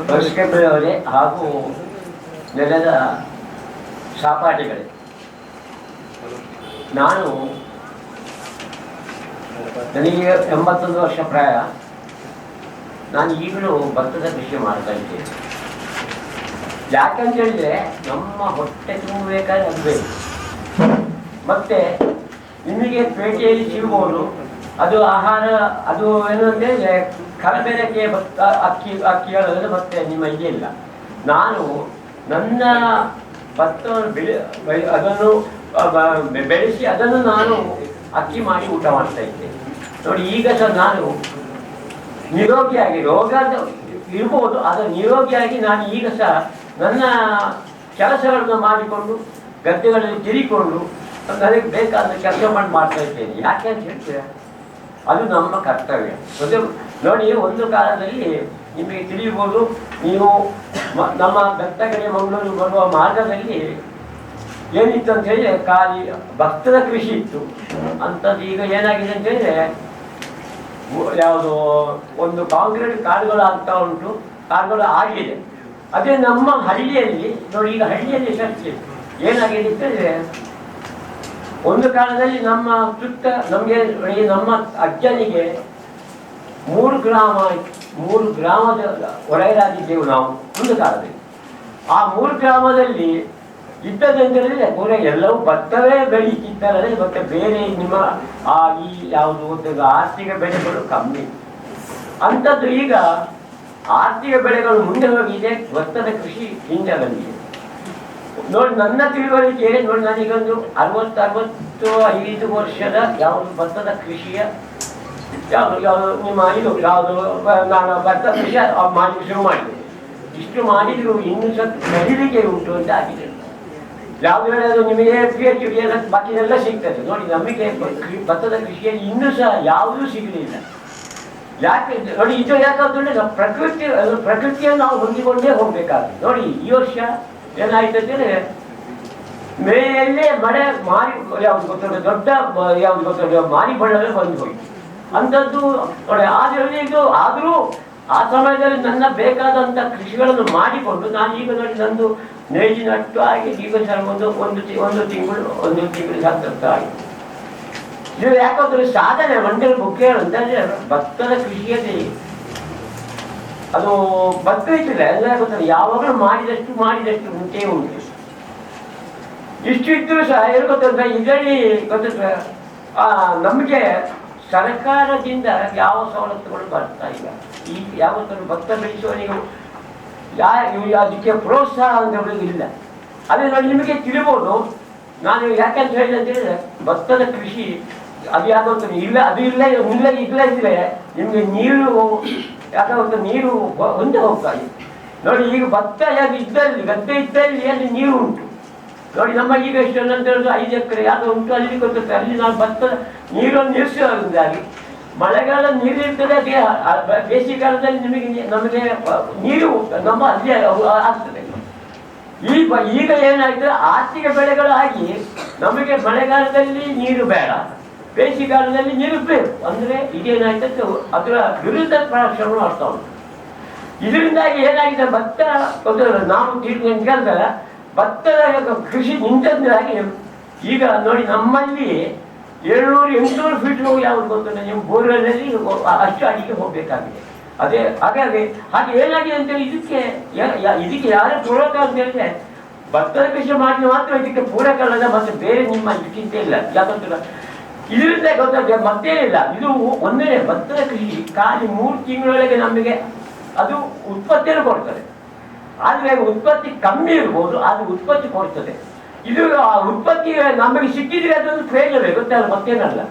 ಪರಿಷ್ಕೃತರವರೇ ಹಾಗೂ ನೆಲದ ಸಹಪಾಠಿಗಳೇ, ನನಗೆ 81 ವರ್ಷ ಪ್ರಾಯ. ನಾನು ಈಗಲೂ ಭತ್ತದ ಕೃಷಿ ಮಾಡ್ತಾ ಇದ್ದೇನೆ. ಯಾಕಂತ ಹೇಳಿದ್ರೆ ನಮ್ಮ ಹೊಟ್ಟೆ ತುಂಬಬೇಕಾದ್ರೆ ಅದು ಬೇಕು. ಮತ್ತೆ ನಿಮಗೆ ಪೇಟೆಯಲ್ಲಿ ಸಿಗ್ಬೋದು ಅದು ಆಹಾರ, ಅದು ಏನು ಅಂತ ಹೇಳಿದ್ರೆ ಕಲಬೆರಕೆ ಭತ್ತ ಅಕ್ಕಿಗಳಲ್ಲಿ ಮತ್ತೆ ನಿಮ್ಮ ಇಲ್ಲ. ನಾನು ನನ್ನ ಭತ್ತವನ್ನು ಅದನ್ನು ಬೆಳೆಸಿ ಅದನ್ನು ನಾನು ಅಕ್ಕಿ ಮಾಡಿ ಊಟ ಮಾಡ್ತಾ ಇದ್ದೇನೆ. ನೋಡಿ, ಈಗ ಸಹ ನಾನು ನಿರೋಗಿಯಾಗಿ, ರೋಗ ಇರ್ಬೋದು, ಆದರೆ ನಿರೋಗಿಯಾಗಿ ನಾನು ಈಗ ಸಹ ನನ್ನ ಕೆಲಸಗಳನ್ನು ಮಾಡಿಕೊಂಡು ಗದ್ದೆಗಳಲ್ಲಿ ತಿರಿಕೊಂಡು ನನಗೆ ಬೇಕಾದ ಕೆಲಸ ಮಾಡ್ತಾ ಇದ್ದೇನೆ. ಯಾಕೆ ಅಂತ ಹೇಳ್ತೀರ, ಅದು ನಮ್ಮ ಕರ್ತವ್ಯ. ನೋಡಿ, ಒಂದು ಕಾಲದಲ್ಲಿ ನಿಮಗೆ ತಿಳಿಯಬಹುದು, ನೀವು ನಮ್ಮ ಬೆತ್ತಗಡೆ ಮಂಗಳೂರು ಬರುವ ಮಾರ್ಗದಲ್ಲಿ ಏನಿತ್ತು ಅಂತ ಹೇಳಿದ್ರೆ ಖಾಲಿ ಭತ್ತದ ಕೃಷಿ ಇತ್ತು. ಅಂಥದ್ದು ಈಗ ಏನಾಗಿದೆ ಅಂತ ಹೇಳಿದ್ರೆ ಯಾವುದು ಒಂದು ಕಾಂಕ್ರೀಟ್ ಕಾಡುಗಳು ಆಗ್ತಾ ಉಂಟು, ಕಾಡುಗಳು ಆಗಿದೆ. ಅದೇ ನಮ್ಮ ಹಳ್ಳಿಯಲ್ಲಿ ನೋಡಿ, ಈಗ ಹಳ್ಳಿಯಲ್ಲಿ ಶಕ್ತಿ ಏನಾಗಿದೆ ಅಂತಂದರೆ, ಒಂದು ಕಾಲದಲ್ಲಿ ನಮ್ಮ ಸುತ್ತ ನಮಗೆ ನಮ್ಮ ಅಜ್ಜನಿಗೆ 3 ಗ್ರಾಮದ ಒಡೆಯರಾಗಿದ್ದೆವು ನಾವು ಒಂದು ಕಾಲದಲ್ಲಿ. ಆ 3 ಗ್ರಾಮದಲ್ಲಿ ಇದ್ದದಂತೇಳಿದ್ರೆ ಪೂರ ಎಲ್ಲವೂ ಭತ್ತವೇ ಬೆಳೀತಿದ್ದಾರೆ. ಮತ್ತೆ ಬೇರೆ ನಿಮ್ಮ ಈ ಯಾವುದು ಆರ್ಥಿಕ ಬೆಳೆಗಳು ಕಮ್ಮಿ. ಅಂಥದ್ದು ಈಗ ಆರ್ಥಿಕ ಬೆಳೆಗಳು ಮುಂದೆ ಹೋಗಿದೆ, ಭತ್ತದ ಕೃಷಿ ಹಿಂದೆ ಬಂದಿದೆ. ನೋಡಿ, ನನ್ನ ತಿಳುವಳಿಕೆ ನೋಡಿ, ನಾನೀಗೊಂದು 65 ವರ್ಷದ ಯಾವುದು ಭತ್ತದ ಕೃಷಿಯ ಯಾವುದು ನಿಮ್ಮ ಇದು ಯಾವುದು ನಾನು ಭತ್ತ ಕೃಷಿ ಮಾಡಿ ಶುರು ಮಾಡಿದೆ. ಇಷ್ಟು ಮಾಡಿದ್ರು ಇನ್ನೂ ಸ್ವಲ್ಪ ನಡಿಲಿಕ್ಕೆ ಉಂಟು ಅಂತ ಆಗಿದೆ. ಯಾವುದು ಹೇಳೋದು ನಿಮಗೆ PhD ಬಾಕಿನೆಲ್ಲ ಸಿಗ್ತದೆ. ನೋಡಿ, ನಮಗೆ ಭತ್ತದ ಕೃಷಿಯಲ್ಲಿ ಇನ್ನೂ ಸಹ ಯಾವುದೂ ಸಿಗಲಿಲ್ಲ. ಯಾಕೆ ನೋಡಿ, ಇದು ಯಾಕಂದ್ರೆ ಪ್ರಕೃತಿಯನ್ನು ನಾವು ಹೊಂದಿಕೊಂಡೇ ಹೋಗ್ಬೇಕಾಗ್ತದೆ. ನೋಡಿ, ಈ ವರ್ಷ ಏನಾಯ್ತು ಅಂತಂದ್ರೆ ಮೇಲೇ ಮಳೆ ಯಾವ್ದು ಗೊತ್ತಿಲ್ಲ, ದೊಡ್ಡ ಯಾವ್ದು ಗೊತ್ತಿಲ್ಲ, ಮಾರಿ ಬಳ್ಳವೇ ಬಂದು ಹೋಯ್ತು. ಅಂಥದ್ದು ನೋಡಿ, ಆದರೂ ಆ ಸಮಯದಲ್ಲಿ ನನ್ನ ಬೇಕಾದಂಥ ಕೃಷಿಗಳನ್ನು ಮಾಡಿಕೊಂಡು ನಾನು ಈಗ ನೋಡಿ, ನಂದು ನೇಜಿ ನಟ್ಟು ಆಗಿ ಈಗ ಸರ್ ಒಂದು ತಿಂಗಳು ಸಾಕಷ್ಟು ಆಗಿದೆ. ಇದು ಯಾಕಂದ್ರೆ ಸಾಧನೆ ಮಂಡಲ ಮುಖ್ಯ ಅಂತಂದ್ರೆ ಭತ್ತದ ಕೃಷಿಯಲ್ಲಿ ಅದು ಭತ್ತ ಇಟ್ಟಿಲ್ಲ ಎಲ್ಲ ಗೊತ್ತಿಲ್ಲ. ಯಾವಾಗಲೂ ಮಾಡಿದಷ್ಟು ಮುಂಚೆ ಉಂಟು. ಇಷ್ಟು ಇದ್ದರೂ ಸಹ ಏನು ಗೊತ್ತಂದ್ರೆ ಇದರಲ್ಲಿ ಗೊತ್ತಿಲ್ಲ, ನಮಗೆ ಸರ್ಕಾರದಿಂದ ಯಾವ ಸವಲತ್ತುಗಳು ಬರ್ತಾ ಇಲ್ಲ. ಈ ಯಾವತ್ತೂ ಭತ್ತ ಬೆಳೆಸುವವನಿಗೂ ಅದಕ್ಕೆ ಪ್ರೋತ್ಸಾಹ ಅಂತ ಇಲ್ಲ. ಅದೇ ನೋಡಿ, ನಿಮಗೆ ತಿಳಿಬೋದು. ನಾನು ಯಾಕಂತ ಹೇಳಿದೆ ಅಂತ ಹೇಳಿದ್ರೆ ಭತ್ತದ ಕೃಷಿ ಅದು ಯಾಕಂತ ಇಲ್ಲ, ಅದು ಇಲ್ಲದಿದ್ರೆ ನಿಮಗೆ ನೀರು ಯಾಕಂತ ನೀರು ಒಂದೇ ಹೋಗ್ತಾ ಇದೆ. ನೋಡಿ, ಈಗ ಭತ್ತ ಯಾಕೆ ಇದ್ದಲ್ಲಿ ಗದ್ದೆ ಇದ್ದಲ್ಲಿ ಅಲ್ಲಿ ನೀರು ಉಂಟು. ನೋಡಿ, ನಮ್ಮ ಈಗ ಎಷ್ಟು ಅಂತ ಹೇಳಿದ್ರೆ 5 ಎಕರೆ ಯಾವುದು ಉಂಟು, ಅಲ್ಲಿ ಗೊತ್ತುತ್ತೆ. ಅಲ್ಲಿ ನಾವು ಭತ್ತದ ನೀರನ್ನು ನಿಲ್ಲಿಸೋದ್ರಿಂದಾಗಿ ಮಳೆಗಾಲ ನೀರು ಇರ್ತದೆ, ಅದೇ ಬೇಸಿಗೆಗಾಲದಲ್ಲಿ ನಮಗೆ ನೀರು ನಮ್ಮ ಅಲ್ಲಿ ಆಗ್ತದೆ. ಈಗ ಏನಾಗ್ತದೆ, ಆರ್ಥಿಕ ಬೆಳೆಗಳಾಗಿ ನಮಗೆ ಮಳೆಗಾಲದಲ್ಲಿ ನೀರು ಬೇಡ, ಬೇಸಿಗೆಗಾಲದಲ್ಲಿ ನೀರು ಬೇಕು. ಅಂದರೆ ಇದೇನಾಗ್ತದೆ, ಅದರ ವಿರುದ್ಧ ಶ್ರಮ ಮಾಡ್ತಾ ಉಂಟು. ಇದರಿಂದಾಗಿ ಏನಾಗಿದೆ, ಭತ್ತ ನಾವು ಕೇಳಿದ್ರೆ ಭತ್ತದ ಕೃಷಿ ನಿಂತಾಗಿ ಈಗ ನೋಡಿ, ನಮ್ಮಲ್ಲಿ 700-800 ಫೀಟ್ ಯಾವುದು ಗೊತ್ತಿಲ್ಲ, ನೀವು ಬೋರ್ವೆಲ್ನಲ್ಲಿ ಅಷ್ಟು ಅಡಿಗೆ ಹೋಗಬೇಕಾಗಿದೆ. ಅದೇ ಹಾಗೆ ಏನಾಗಿದೆ ಅಂತೇಳಿ ಇದಕ್ಕೆ ಯಾರೇ ಪೂರಕ ಅಂತ ಹೇಳಿದ್ರೆ ಭತ್ತದ ಕೃಷಿ ಮಾಡಿ ಮಾತ್ರ ಇದಕ್ಕೆ ಪೂರಕ ಅಲ್ಲದ, ಮತ್ತೆ ಬೇರೆ ನಿಮ್ಮ ಚಿಂತೆ ಇಲ್ಲ. ಯಾಕಂದ್ರೆ ಇದರಿಂದ ಗೊತ್ತಾಗ ಮತ್ತೇನಿಲ್ಲ. ಇದು ಒಂದೇ ಭತ್ತದ ಕೃಷಿ ಖಾಲಿ 3 ತಿಂಗಳೊಳಗೆ ನಮಗೆ ಅದು ಉತ್ಪತ್ತಿಯನ್ನು ಕೊಡ್ತದೆ. ಆದರೆ ಉತ್ಪತ್ತಿ ಕಮ್ಮಿ ಇರ್ಬೋದು, ಅದು ಉತ್ಪತ್ತಿ ಕೊಡ್ತದೆ. ಇದು ಆ ಉತ್ಪತ್ತಿ ನಮಗೆ ಸಿಕ್ಕಿದ್ರೆ ಅದೊಂದು ಪ್ರಯೋಜನ ಗೊತ್ತಲ್ಲ, ಮತ್ತೇನಲ್ಲ.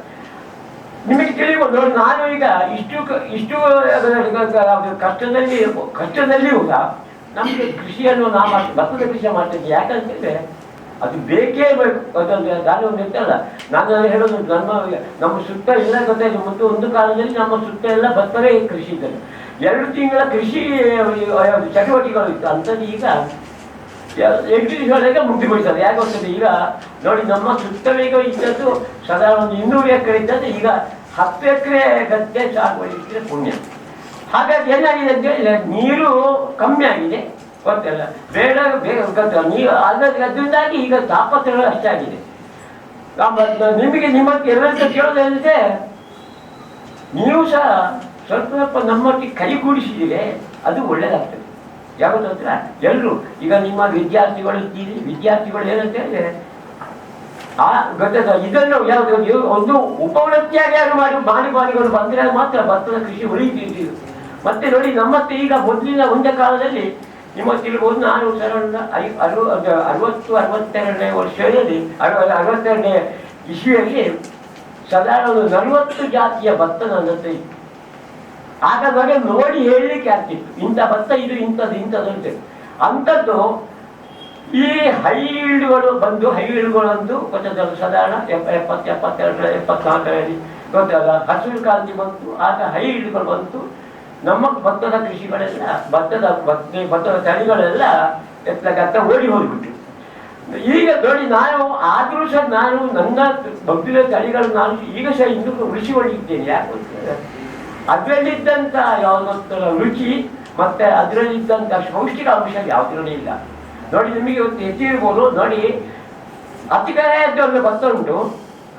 ನಿಮಗೆ ತಿಳಿಬೋದು. ನೋಡಿ, ನಾನು ಈಗ ಇಷ್ಟು ಕಷ್ಟದಲ್ಲಿಯೂ ಸಹ ನಮಗೆ ಕೃಷಿಯನ್ನು ಭತ್ತದ ಕೃಷಿ ಮಾಡ್ತಿದ್ದೆ. ಯಾಕಂತಂದ್ರೆ ಅದು ಬೇಕೇ ಬೇಕು. ಅದೊಂದು ದಾರಿ ಒಂದು ಇರ್ತಲ್ಲ. ನಾನು ಹೇಳೋದು ನಮ್ಮ ಸುತ್ತ ಎಲ್ಲ ಗೊತ್ತಾಯಿತು. ಮತ್ತು ಒಂದು ಕಾಲದಲ್ಲಿ ನಮ್ಮ ಸುತ್ತ ಎಲ್ಲ ಭತ್ತವೇ ಕೃಷಿ ಇದ್ದಾರೆ. 2 ತಿಂಗಳ ಕೃಷಿ ಚಟುವಟಿಕೆಗಳು ಇತ್ತು. ಅಂಥದ್ದು ಈಗ 8 ದಿವಸದೊಳಗೆ ಮುಗಿದುಬಿಡ್ತದೆ. ಯಾಕೆ ಗೊತ್ತದೆ, ಈಗ ನೋಡಿ, ನಮ್ಮ ಸುತ್ತಲೀಗ ಇದ್ದದ್ದು ಸಾಧಾರಣ 200 ಎಕರೆ ಇದ್ದದ್ದು ಈಗ 10 ಎಕರೆ ಗದ್ದೆ ಸಾಗುವಳಿಸಿದ್ರೆ ಪುಣ್ಯ. ಹಾಗಾಗಿ ಏನಾಗಿದೆ ಅಂತ ಹೇಳಿದ್ರೆ ನೀರು ಕಮ್ಮಿ ಆಗಿದೆ ಗೊತ್ತಲ್ಲ, ಬೇಡ ಬೇಗ ಗೊತ್ತಲ್ಲ ನೀರು ಅದರಿಂದಾಗಿ ಈಗ ತಾಪತ್ರಗಳು ಅಷ್ಟಾಗಿದೆ. ನಿಮಗೆ ನಿಮ್ಮ ಎಲ್ಲರಿಗೂ ಕೇಳೋದಂದ್ರೆ ನೀವು ಸಹ ಸ್ವಲ್ಪ ಸ್ವಲ್ಪ ನಮ್ಮೊಟ್ಟಿಗೆ ಕೈಗೂಡಿಸಿದರೆ ಅದು ಒಳ್ಳೇದಾಗ್ತದೆ. ಯಾವುದು ಹತ್ರ ಎಲ್ಲರೂ ಈಗ ನಿಮ್ಮ ವಿದ್ಯಾರ್ಥಿಗಳು ಇದ್ದೀರಿ, ವಿದ್ಯಾರ್ಥಿಗಳು ಏನಂತ ಹೇಳಿದ್ರೆ ಗೊತ್ತದ ಇದನ್ನು ಯಾವುದು ಒಂದು ಉಪವೃತ್ತಿಯಾಗಿ ಮಾಡಿಕೊಂಡು ಬಂದರೆ ಮಾತ್ರ ಭತ್ತದ ಕೃಷಿ ಉಳಿತೀವಿ. ಮತ್ತೆ ನೋಡಿ ನಮ್ಮತ್ತೆ ಈಗ ಮೊದಲಿನ ಒಂದೇ ಕಾಲದಲ್ಲಿ ನಿಮ್ಮ ತಿಳ್ಬೋದು, ನಾನು ಸರಳ 62 ವರ್ಷದಲ್ಲಿ 62ನೇ ಇಸ್ವಿಯಲ್ಲಿ ಸಾಧಾರಣ 40 ಜಾತಿಯ ಭತ್ತ ನನ್ನತ್ತೆ ಇತ್ತು. ಆಗ ನಮಗೆ ನೋಡಿ ಹೇಳಲಿಕ್ಕೆ ಆಗ್ತಿತ್ತು ಇಂಥ ಭತ್ತ ಇದು ಇಂಥದ್ದು ಅಂಥದ್ದು. ಈ ಹೈಲ್ಡ್ಗಳು ಬಂದು ಹೈಲ್ಡ್ಗಳಂತೂ ಗೊತ್ತದಲ್ಲ ಸಾಧಾರಣ 72 74ರಲ್ಲಿ ಗೊತ್ತಲ್ಲ ಹಸಿರು ಕ್ರಾಂತಿ ಬಂತು. ಆಗ ಹೈಲ್ಡ್ಗಳು ಬಂತು. ನಮ್ಮ ಭತ್ತದ ಕೃಷಿಗಳೆಲ್ಲ ಭತ್ತದ ತಳಿಗಳೆಲ್ಲ ಎತ್ತಲಗತ್ತ ಓಡಿ ಹೋಗ್ಬಿಟ್ಟು. ಈಗ ನೋಡಿ ನಾನು ಆದರೂ ಸಹ ನಾನು ನನ್ನ ಭಕ್ತಿಯ ತಳಿಗಳು ನಾನು ಈಗ ಸಹ ಇನ್ನೂ ಉಳಿಸಿಕೊಂಡಿದ್ದೇನೆ. ಯಾಕೆ ಅದರಲ್ಲಿದ್ದಂಥ ಯಾವುದೊಂಥರ ರುಚಿ ಮತ್ತೆ ಅದರಲ್ಲಿದ್ದಂಥ ಪೌಷ್ಟಿಕಾಂಶ ಯಾವುದರಲ್ಲೂ ಇಲ್ಲ. ನೋಡಿ ನಿಮಗೆ ಇವತ್ತು ಹೆಚ್ಚಿರ್ಬೋದು. ನೋಡಿ ಅತಿಕಾಯದ ಒಂದು ಭತ್ತ ಉಂಟು,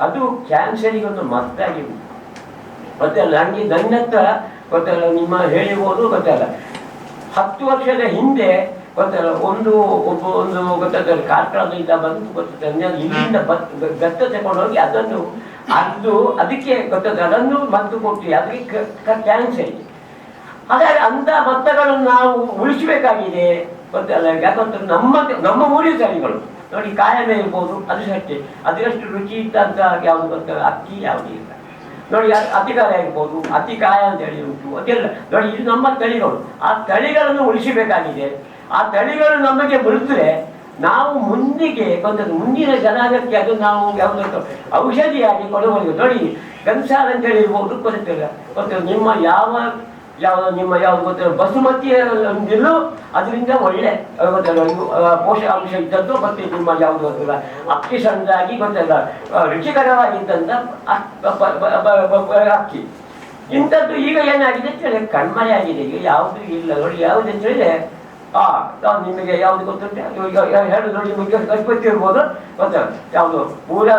ಅದು ಕ್ಯಾನ್ಸರಿಗೊಂದು ಮದ್ದಾಗಿ ಉಂಟು ಗೊತ್ತಲ್ಲ. ನನಗೆ ನನ್ನ ಹತ್ರ ಗೊತ್ತಲ್ಲ ನಿಮ್ಮ ಹೇಳಿರ್ಬೋದು ಗೊತ್ತಲ್ಲ 10 ವರ್ಷದ ಹಿಂದೆ ಗೊತ್ತಲ್ಲ ಒಂದು ಗೊತ್ತಲ್ಲ ಕಾರ್ಕಳದಿಂದ ಬಂದು ಗೊತ್ತಲ್ಲ ಇಲ್ಲಿಂದ ಗತ್ತ ತಗೊಂಡೋಗಿ ಅದನ್ನು ಅದಕ್ಕೆ ಗೊತ್ತದ ಅದನ್ನು ಮದ್ದು ಕೊಟ್ಟು ಅದಕ್ಕೆ ಕ್ಯಾನ್ಸರ್ ಇದೆ. ಹಾಗಾಗಿ ಅಂಥ ಭತ್ತಗಳನ್ನು ನಾವು ಉಳಿಸಬೇಕಾಗಿದೆ ಗೊತ್ತಲ್ಲ. ಯಾಕಂತ ನಮ್ಮ ಊರಿನ ತಳಿಗಳು ನೋಡಿ ಕಾಯನ ಇರ್ಬೋದು, ಅದು ಸಷ್ಟೇ ಅದರಷ್ಟು ರುಚಿ ಇದ್ದಂಥ ಯಾವುದು ಗೊತ್ತಲ್ಲ ಅಕ್ಕಿ ಯಾವುದೂ ಇಲ್ಲ. ನೋಡಿ ಅತಿಕಾಯ ಇರ್ಬೋದು, ಅತಿಕಾಯ ಅಂತ ಹೇಳಿ ಉಂಟು, ಅದೆಲ್ಲ ನೋಡಿ ಇದು ನಮ್ಮ ತಳಿಗಳು. ಆ ತಳಿಗಳನ್ನು ಉಳಿಸಬೇಕಾಗಿದೆ. ಆ ತಳಿಗಳು ನಮಗೆ ಬಿಡಿದ್ರೆ ನಾವು ಮುಂದಿನ ಜನಾಂಗಕ್ಕೆ ಅದು ನಾವು ಯಾವುದೋ ಔಷಧಿಯಾಗಿ ಕೊಡಬಹುದು. ನೋಡಿ ಗನ್ಸಾರ್ ಅಂತ ಹೇಳಿ ಇರ್ಬೋದು ಗೊತ್ತಿಲ್ಲ ನಿಮ್ಮ ಯಾವ್ದು ಗೊತ್ತಿಲ್ಲ ಬಸುಮತಿಯಲ್ಲೂ ಅದರಿಂದ ಒಳ್ಳೆ ಪೋಷಕಾಂಶ ಇದ್ದದ್ದು ಮತ್ತೆ ನಿಮ್ಮ ಯಾವುದು ಗೊತ್ತಿಲ್ಲ ಅಕ್ಕಿ ಸಣ್ಣದಾಗಿ ಗೊತ್ತಿಲ್ಲ ರುಚಿಕರವಾಗಿದ್ದಂಥ ಅಕ್ಕಿ ಇಂಥದ್ದು ಈಗ ಏನಾಗಿದೆ ಅಂತ ಹೇಳಿ ಕಣ್ಮರೆ ಆಗಿದೆ. ಈಗ ಯಾವುದೂ ಇಲ್ಲ. ನೋಡಿ ಯಾವುದು ಅಂತ ಹೇಳಿದ್ರೆ ನಿಮಗೆ ಯಾವ್ದು ಗೊತ್ತುಂಟು ಹೇಳು ನೋಡಿ ನಿಮಗೆ ಗೊತ್ತಿರ್ಬೋದು ಗೊತ್ತಲ್ಲ ಯಾವುದು ಊರ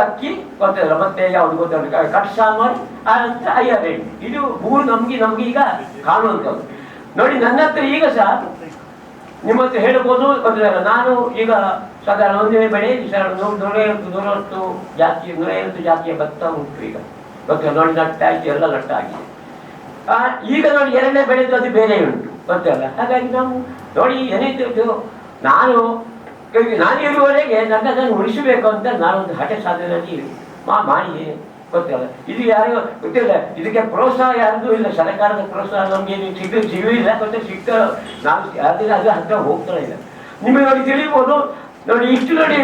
ಅಕ್ಕಿ ಗೊತ್ತಿಲ್ಲ ಮತ್ತೆ ಯಾವ್ದು ಗೊತ್ತಲ್ಲ ಕಟ್ ಸಾಂಬಾರು ಆನಂತರ ಅಯ್ಯರ್ ಇದು ಮೂರು ನಮ್ಗೆ ಈಗ ಕಾಣುವಂಥದ್ದು. ನೋಡಿ ನನ್ನ ಹತ್ರ ಈಗ ಸಹ ನಿಮ್ಮ ಹತ್ರ ಹೇಳ್ಬೋದು ಗೊತ್ತಿಲ್ಲ. ನಾನು ಈಗ ಸಾಧಾರಣ ಒಂದೇ ಬೆಳೆ 150 ಜಾತಿಯ ಭತ್ತ ಉಂಟು ಈಗ ಗೊತ್ತಿಲ್ಲ. ನೋಡಿ ನಟ್ಟಾಯ್ತು ಎಲ್ಲ ನಟ್ಟಾಗಿದೆ. ಈಗ ನೋಡಿ ಎರಡನೇ ಬೆಳೆದು ಅದು ಬೇರೆ ಉಂಟು ಗೊತ್ತಲ್ಲ. ಹಾಗಾಗಿ ನಾವು ನೋಡಿ ಏನಿದ್ದು ನಾನು ಇರುವವರೆಗೆ ನನ್ನದನ್ನು ಉಳಿಸಬೇಕು ಅಂತ ನಾನೊಂದು ಹಠ ಸಾಧನೆಯಲ್ಲಿ ಮಾಡಿದ್ದೇನೆ ಗೊತ್ತಲ್ಲ. ಇದು ಯಾರು ಗೊತ್ತಿಲ್ಲ, ಇದಕ್ಕೆ ಪ್ರೋತ್ಸಾಹ ಯಾರಿಗೂ ಇಲ್ಲ. ಸರ್ಕಾರದ ಪ್ರೋತ್ಸಾಹ ನಮಗೆ ಸಿಗುವುದಿಲ್ಲ ಗೊತ್ತ ಸಿಕ್ಕ ನಾನು ಅದನ್ನ ಅದು ಹತ್ರ ಹೋಗ್ತಾ ಇಲ್ಲ. ನಿಮಗೆ ನೋಡಿ ತಿಳಿಬೋದು. ನೋಡಿ ಇಷ್ಟು ನೋಡಿ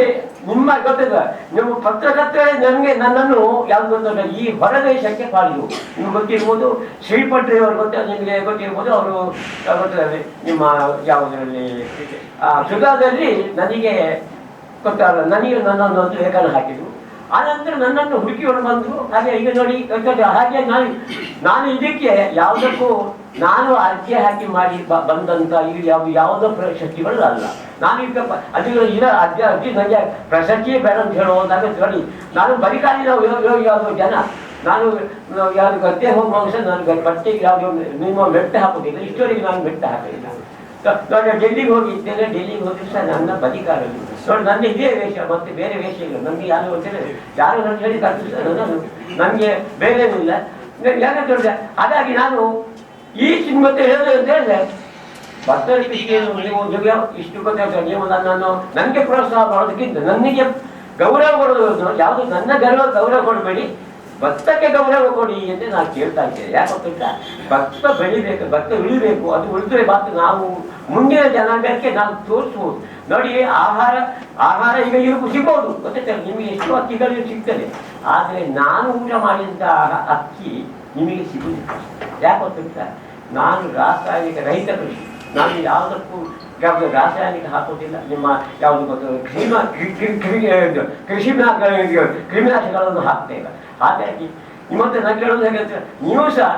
ನಿಮ್ಮ ಗೊತ್ತಿಲ್ಲ ನಿಮ್ಮ ಪತ್ರಕರ್ತರೇ ನನ್ನನ್ನು ಯಾವ್ದು ಗೊತ್ತಿಲ್ಲ ಈ ಹೊರ ದೇಶಕ್ಕೆ ಪಾಲಿವು. ನಿಮ್ಗೆ ಗೊತ್ತಿರ್ಬೋದು ಶ್ರೀಪಟ್ರಿ ಅವರು ಗೊತ್ತಿಲ್ಲ, ನಿಮಗೆ ಗೊತ್ತಿರ್ಬೋದು ಅವರು ಗೊತ್ತಿದ್ದಾರೆ ನಿಮ್ಮ ಯಾವುದರಲ್ಲಿ ಸುಧಾದಲ್ಲಿ ನನಗೆ ಗೊತ್ತಲ್ಲ ನನ್ನನ್ನು ಒಂದು ಲೇಖನ ಹಾಕಿದ್ರು. ಆನಂತರ ನನ್ನನ್ನು ಹುಡುಕಿಕೊಂಡು ಬಂದರು. ಹಾಗೆ ಈಗ ನೋಡಿ ಹಾಗೆ ನಾನು ಇದಕ್ಕೆ ಯಾವುದಕ್ಕೂ ನಾನು ಅರ್ಜಿ ಹಾಕಿ ಮಾಡಿ ಬಂದಂಥ ಈಗ ಯಾವುದೋ ಪ್ರಶಸ್ತಿಗಳು ಅಲ್ಲ. ನಾನು ಈಗ ಅದು ಅರ್ಜಿ ನನಗೆ ಪ್ರಶಸ್ತಿಯೇ ಬೇಡ ಅಂತ ಹೇಳುವುದಾಗ ನೋಡಿ ನಾನು ಬರಿಕಾಲಿ ಯಾವುದು ಜನ ನಾನು ಯಾವುದು ಗದ್ದೆ ಹೋಗುವಾಗ ನಾನು ಬಟ್ಟೆಗೆ ಯಾವುದು ನಿಮ್ಮ ಮೆಟ್ಟ ಹಾಕೋದಿಲ್ಲ. ಇಷ್ಟವರೆಗೆ ನಾನು ಮೆಟ್ಟ ಹಾಕಲಿಲ್ಲ. ನೋಡಿ ಡೆಲ್ಲಿಗೆ ಹೋಗಿದ್ದೇನೆ. ಡೆಲ್ಲಿಗೆ ಹೋಗಿ ಸಹ ನನ್ನ ಬದಿಕಾರಲ್ಲಿ ನೋಡಿ ನನ್ನ ಇದೇ ವೇಷ ಮತ್ತೆ ಬೇರೆ ವೇಷ ಇಲ್ಲ. ನನಗೆ ಯಾರು ಗೊತ್ತಿಲ್ಲ, ಯಾರು ನನ್ನ ಹೇಳಿ ಕಲ್ಪಿಸ್ತಾರೆ ನನಗೆ ಬೇರೇನೂ ಇಲ್ಲ. ಯಾಕೆ ಹೇಳಿದೆ ಹಾಗಾಗಿ ನಾನು ಈ ಮತ್ತೆ ಹೇಳೋದು ಅಂತ ಹೇಳಿದ್ರೆ ಭತ್ತದ ಕೃಷಿಯನ್ನು ನೀವು ಇಷ್ಟು ಗೊತ್ತಾಗ್ತದೆ. ನೀವು ನನ್ನನ್ನು ನನಗೆ ಪ್ರೋತ್ಸಾಹ ಮಾಡೋದಕ್ಕಿಂತ ನನಗೆ ಗೌರವ ಕೊಡೋದು ಯಾವುದು ನನ್ನ ಗೌರವ ಕೊಡಬೇಡಿ, ಭತ್ತಕ್ಕೆ ಗೌರವ ಕೊಡಿ ಅಂತ ನಾನು ಕೇಳ್ತಾ ಇದ್ದೇನೆ. ಯಾಕೆ ಗೊತ್ತಾ ಭತ್ತ ಬೆಳಿಬೇಕು, ಭತ್ತ ಉಳಿಬೇಕು. ಅದು ಉಳಿದ್ರೆ ಭತ್ತ ನಾವು ಮುಂದಿನ ಜನಾಂಗಕ್ಕೆ ನಾವು ತೋರಿಸ್ಬೋದು. ನೋಡಿ ಆಹಾರ ಈಗ ಇರುವು ಸಿಗ್ಬೋದು ಗೊತ್ತಿಲ್ಲ, ನಿಮಗೆ ಎಷ್ಟು ಅಕ್ಕಿಗಳು ಸಿಗ್ತದೆ. ಆದರೆ ನಾನು ಊಟ ಮಾಡಿದಂಥ ಅಕ್ಕಿ ನಿಮಗೆ ಸಿಗುವುದಿಲ್ಲ. ಯಾಕೆ ಗೊತ್ತಿಲ್ಲ ನಾನು ರಾಸಾಯನಿಕ ರಹಿತ ಕೃಷಿ, ನಾನು ಯಾವುದಕ್ಕೂ ರಾಸಾಯನಿಕ ಹಾಕೋದಿಲ್ಲ. ನಿಮ್ಮ ಯಾವುದು ಗೊತ್ತು ಕ್ರಿಮಿನಾಶಗಳನ್ನು ಹಾಕ್ತೇವೆ. ಹಾಗಾಗಿ ನಿಮ್ಮಂತೆ ನಾನು ಕೇಳೋದು ಹೇಗೆ ನೀವು ಸಹ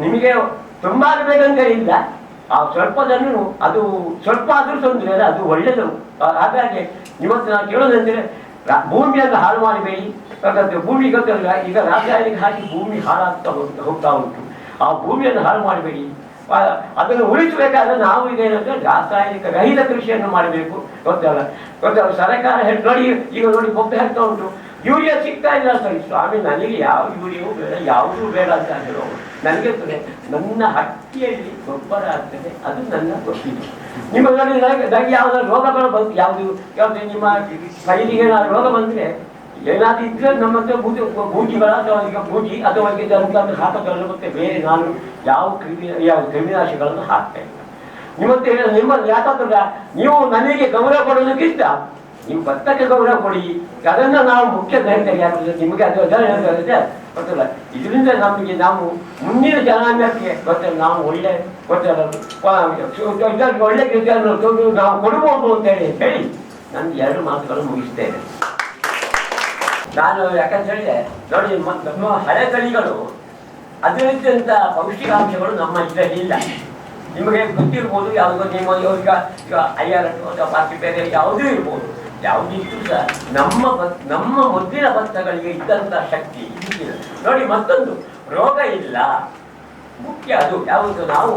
ನಿಮಗೆ ತುಂಬಾ ಆಗಬೇಕಂತ ಇಲ್ಲ, ಆ ಸ್ವಲ್ಪದನ್ನು ಅದು ಸ್ವಲ್ಪ ಆದರೂ ತೊಂದರೆ ಅಲ್ಲ, ಅದು ಒಳ್ಳೆಯದು. ಹಾಗಾಗಿ ಇವತ್ತು ನಾವು ಕೇಳೋದಂದ್ರೆ ಭೂಮಿಯನ್ನು ಹಾಳು ಮಾಡಬೇಡಿ. ಭೂಮಿ ಗೊತ್ತಲ್ಲ, ಈಗ ರಾಸಾಯನಿಕ ಹಾಕಿ ಭೂಮಿ ಹಾಳಾಗ್ತಾ ಹೋಗ್ತಾ ಉಂಟು. ಆ ಭೂಮಿಯನ್ನು ಹಾಳು ಮಾಡಬೇಡಿ, ಅದನ್ನು ಉಳಿಸಬೇಕಾದ್ರೆ ನಾವು ಇದೇನಂದ್ರೆ ರಾಸಾಯನಿಕ ರಹಿತ ಕೃಷಿಯನ್ನು ಮಾಡಬೇಕು. ಗೊತ್ತಲ್ಲ ಸರ್ಕಾರ ನೋಡಿ, ಈಗ ನೋಡಿ ಗೊಬ್ಬರ ಹಾಕ್ತಾ ಉಂಟು, ಯೂರಿಯಾ ಸಿಗ್ತಾ ಇಲ್ಲ ಸರಿ ಸ್ವಾಮಿ, ನನಗೆ ಯಾವ ಯೂರಿಯಾವೂ ಬೇಡ, ಯಾವುದೂ ಬೇಡ ಅಂತ ಹೇಳೋ ನನಗೆ ನನ್ನ ಹಟ್ಟಿಯಲ್ಲಿ ಗೊಬ್ಬರ ಆಗ್ತದೆ, ಅದು ನನ್ನ ಗೊತ್ತಿದೆ. ನಿಮ್ಮ ನನಗೆ ಯಾವುದಾದ್ರು ರೋಗಗಳು ಬಂದು ಯಾವುದು ನಿಮ್ಮ ಕೈಲಿಗೆ ಏನಾದ್ರು ರೋಗ ಬಂದರೆ ಏನಾದ್ರು ಇದ್ರೆ ನಮ್ಮ ಹತ್ರ ಬೂಜಿಗಳ ಅಥವಾ ಈಗ ಬೂಜಿ ಅಥವಾ ಅಂತಂದು ಹಾಕೋದಲ್ಲ, ಮತ್ತೆ ಬೇರೆ ನಾನು ಯಾವ ಕ್ರಿಮಿನಾಶಗಳನ್ನು ಹಾಕ್ತಾ ಇಲ್ಲ. ನಿಮ್ಮತ್ತೆ ನಿಮ್ಮ ಯಾಕಂದ್ರೆ ನೀವು ನನಗೆ ಗೌರವ ಕೊಡೋದಕ್ಕಿಂತ ನೀವು ಭತ್ತಕ್ಕೆ ಗೌರವ ಕೊಡಿ, ಅದನ್ನು ನಾವು ಮುಖ್ಯ ಯಾಕಂದ್ರೆ ನಿಮಗೆ ಅದು ಗೊತ್ತಲ್ಲ. ಇದರಿಂದ ನಮಗೆ ನಾವು ಮುಂದಿನ ಜನಾಂಗಕ್ಕೆ ಗೊತ್ತಲ್ಲ, ನಾವು ಒಳ್ಳೆ ಗೊತ್ತಲ್ಲ ಒಳ್ಳೆ ಕೃತಿಯನ್ನು ನಾವು ಕೊಡ್ಬೋದು ಅಂತ ಹೇಳಿ ನನಗೆ 2 ಮಾತುಗಳು ಮುಗಿಸ್ತೇನೆ. ನಾನು ಯಾಕಂತ ಹೇಳಿದ್ರೆ ನೋಡಿ, ನಮ್ಮ ಹಳೆ ತಳಿಗಳು ಅದರಿಂದ ಪೌಷ್ಟಿಕಾಂಶಗಳು ನಮ್ಮ ಇದರಲ್ಲಿ ಇಲ್ಲ. ನಿಮಗೆ ಗೊತ್ತಿರ್ಬೋದು, ಯಾವುದೋ ನಿಮ್ಮ ಈಗ IR ಅಥವಾ ಬಾಕಿ ಬೇರೆ ಯಾವುದೂ ಇರ್ಬೋದು, ಯಾವುದಿತ್ತು ಸಹ ನಮ್ಮ ಮೊದಲಿನ ಭತ್ತಗಳಿಗೆ ಇದ್ದಂಥ ಶಕ್ತಿ ಇದ್ದಿಲ್ಲ. ನೋಡಿ ಮತ್ತೊಂದು ರೋಗ ಇಲ್ಲ, ಮುಖ್ಯ ಅದು ಯಾವುದು. ನಾವು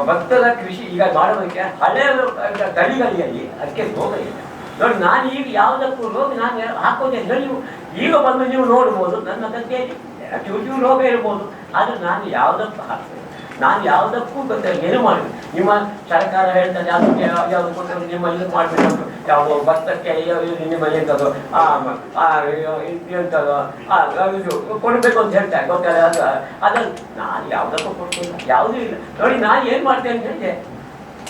ಭತ್ತದ ಕೃಷಿ ಈಗ ಮಾಡೋದಕ್ಕೆ ಹಳೆಯ ತಳಿಗಳಲ್ಲಿ ಅದಕ್ಕೆ ರೋಗ ಇಲ್ಲ. ನೋಡಿ ನಾನು ಈಗ ಯಾವುದಕ್ಕೂ ರೋಗ ನಾನು ಹಾಕೋದೇ ನೀವು ಈಗ ಬಂದು ನೀವು ನೋಡ್ಬೋದು, ನನ್ನ ಗದ್ದೆಯಲ್ಲಿ ಚೂಚೂ ರೋಗ ಇರ್ಬೋದು, ಆದರೆ ನಾನು ಯಾವುದಕ್ಕೂ ಹಾಕ್ತೇನೆ. ನಾನು ಯಾವುದಕ್ಕೂ ಗೊತ್ತಿಲ್ಲ, ಏನು ಮಾಡಬೇಕು. ನಿಮ್ಮ ಸರ್ಕಾರ ಹೇಳ್ತದೆ ಅದಕ್ಕೆ ಯಾವುದು ಕೊಟ್ಟರು ನಿಮ್ಮ ಇದು ಮಾಡಬೇಕು, ಯಾವುದೋ ಭತ್ತಕ್ಕೆ ನಿಮ್ಮ ಎಂಥದ್ದು ಎಂಥದ್ದು ಇದು ಕೊಡಬೇಕು ಅಂತ ಹೇಳ್ತಾರೆ, ಗೊತ್ತಲ್ಲ. ಅದನ್ನು ನಾನು ಯಾವುದಕ್ಕೂ ಕೊಡ್ತಿಲ್ಲ, ಯಾವುದೂ ಇಲ್ಲ. ನೋಡಿ ನಾನು ಏನು ಮಾಡ್ತೇನೆ ಅಂತ ಹೇಳಿದೆ,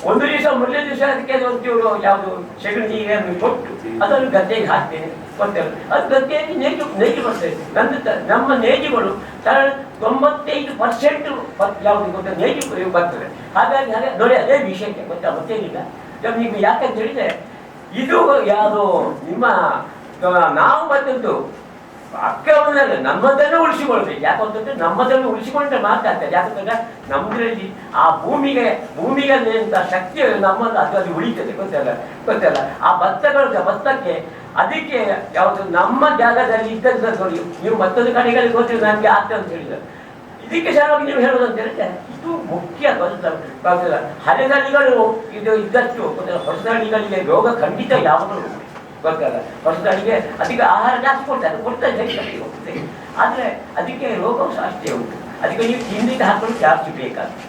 ಒಂದು ದಿವಸ ಮೊದಲನೇ ದಿವಸ ಅದಕ್ಕೆ ಒಂಚೂರು ಯಾವುದು ಸೆಗಣಿ ನೀರನ್ನು ಕೊಟ್ಟು ಅದನ್ನು ಗದ್ದೆಗೆ ಹಾಕ್ತೇನೆ, ಗೊತ್ತಲ್ಲ. ಅದು ಗದ್ದೆಯಲ್ಲಿ ನೇಜು ಬರ್ತದೆ. ನಮ್ಮ ನೇಜುಗಳು 95% ಯಾವುದು ಗೊತ್ತ ನೇಜು ಬರ್ತದೆ. ಹಾಗಾಗಿ ನೋಡಿ ಅದೇ ವಿಷಯಕ್ಕೆ ಗೊತ್ತಾ, ಮತ್ತೇನಿಲ್ಲ. ನೀವು ಯಾಕಂತ ಹೇಳಿದ್ರೆ ಇದು ಯಾವುದು ನಿಮ್ಮ ನಾವು ಬಂದದ್ದು ಅಕ್ರಮದಲ್ಲಿ ನಮ್ಮದನ್ನು ಉಳಿಸಿಕೊಳ್ಬೇಕು. ಯಾಕಂತಂದ್ರೆ ನಮ್ಮದನ್ನು ಉಳಿಸಿಕೊಂಡ್ರೆ ಮಾತಾಡ್ತಾರೆ. ಯಾಕಂತಂದ್ರೆ ನಮ್ಮದ್ರಲ್ಲಿ ಆ ಭೂಮಿಗೆ ಅಂತ ಶಕ್ತಿ ನಮ್ಮದು ಅದು ಉಳಿತದೆ, ಗೊತ್ತಲ್ಲ. ಆ ಭತ್ತಕ್ಕೆ ಅದಕ್ಕೆ ಯಾವುದು ನಮ್ಮ ಜಾಗದಲ್ಲಿ ಇದ್ದದ್ದು ನೋಡಿ, ನೀವು ಮತ್ತೊಂದು ಕಡೆಗಳಿಗೆ ಗೊತ್ತಿಲ್ಲ ನನಗೆ ಆಗ್ತದೆ ಅಂತ ಹೇಳಿದ್ರೆ ಇದಕ್ಕೆ ಸಲುವಾಗಿ ನೀವು ಹೇಳೋದಂತ ಹೇಳಿದ್ರೆ ಇದು ಮುಖ್ಯ. ಗೊತ್ತಲ್ಲ ಹಳೆ ತಳಿಗಳು ಇದು ಇದ್ದಷ್ಟು ಹೊಸ ತಳಿಗಳಿಗೆ ರೋಗ ಖಂಡಿತ ಯಾವಾಗಲೂ ಗೊತ್ತಲ್ಲ. ಹೊಸದಾಳಿಗೆ ಅದಕ್ಕೆ ಆಹಾರ ಜಾಸ್ತಿ ಕೊಡ್ತಾರೆ ಹೋಗ್ತದೆ, ಆದರೆ ಅದಕ್ಕೆ ರೋಗವು ಅಷ್ಟೇ ಉಂಟು. ಅದಕ್ಕೆ ನೀವು ತಿಂಡಿಗೆ ಹಾಕೊಂಡು ಜಾಸ್ತಿ ಬೇಕಾಗ್ತದೆ.